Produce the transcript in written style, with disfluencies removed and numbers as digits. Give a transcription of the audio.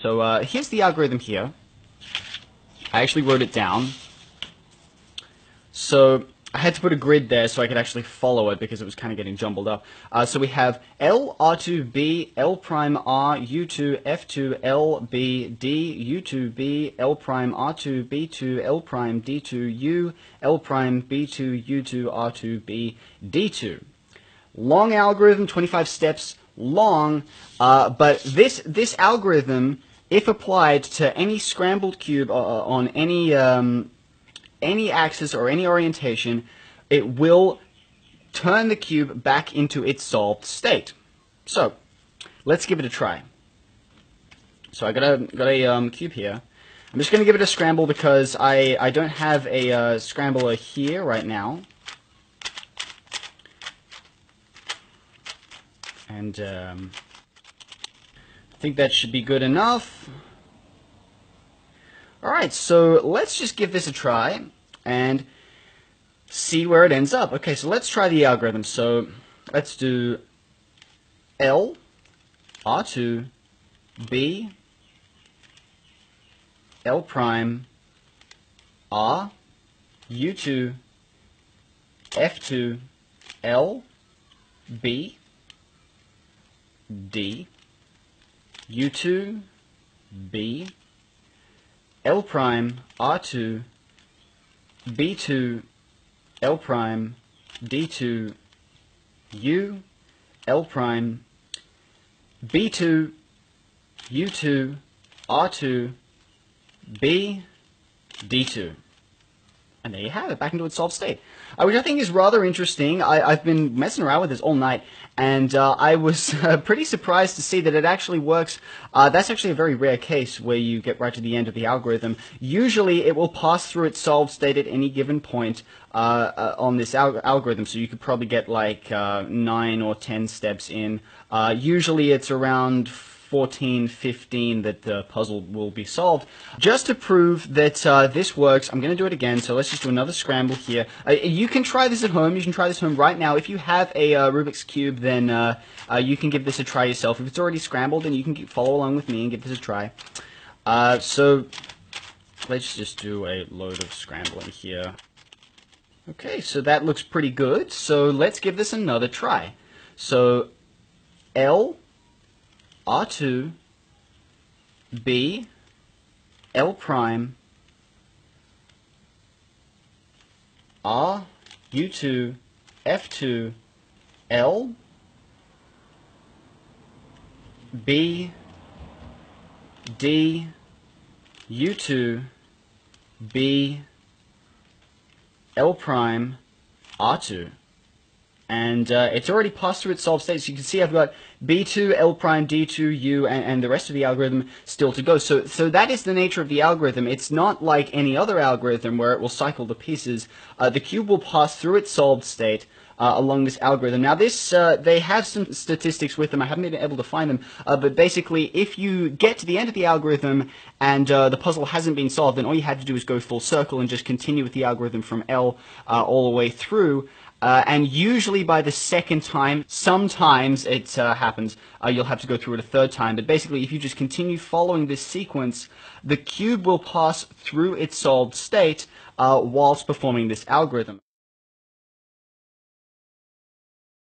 So here's the algorithm here. I actually wrote it down. So I had to put a grid there so I could actually follow it because it was kind of getting jumbled up. So we have L, R2, B, L prime, R, U2, F2, L, B, D, U2, B, L prime, R2, B2, L prime, D2, U, L prime, B2, U2, R2, B, D2. Long algorithm, 25 steps long, but this algorithm, if applied to any scrambled cube on any axis or any orientation, it will turn the cube back into its solved state. So let's give it a try. So I got a cube here. I'm just going to give it a scramble because I don't have a scrambler here right now. And I think that should be good enough. Alright, so let's just give this a try and see where it ends up. Okay, so let's try the algorithm. So let's do L, R2, B, L prime, R, U2, F2, L, B, D, U2, B, L prime, R2, B2, L prime, D2, U, L prime, B2, U2, R2, B, D2. And there you have it, back into its solved state. Which I think is rather interesting. I've been messing around with this all night, and I was pretty surprised to see that it actually works. That's actually a very rare case where you get right to the end of the algorithm. Usually it will pass through its solved state at any given point on this algorithm, so you could probably get like 9 or 10 steps in. Usually it's around 14, 15 that the puzzle will be solved. Just to prove that this works, I'm going to do it again, so let's just do another scramble here. You can try this at home. You can try this at home right now. If you have a Rubik's Cube, then you can give this a try yourself. If it's already scrambled, then you can follow along with me and give this a try. So let's just do a load of scrambling here. Okay, so that looks pretty good. So let's give this another try. So L, R2, B, L prime, R, U2, F2, L, B, D, U2, B, L prime, R2. And it's already passed through its solved state, so you can see I've got B2, L prime, D2, U, and the rest of the algorithm still to go. So that is the nature of the algorithm. It's not like any other algorithm where it will cycle the pieces. The cube will pass through its solved state along this algorithm. Now this, they have some statistics with them. I haven't been able to find them, but basically if you get to the end of the algorithm and the puzzle hasn't been solved, then all you had to do is go full circle and just continue with the algorithm from L all the way through. And usually by the second time, sometimes it happens, you'll have to go through it a third time. But basically, if you just continue following this sequence, the cube will pass through its solved state whilst performing this algorithm.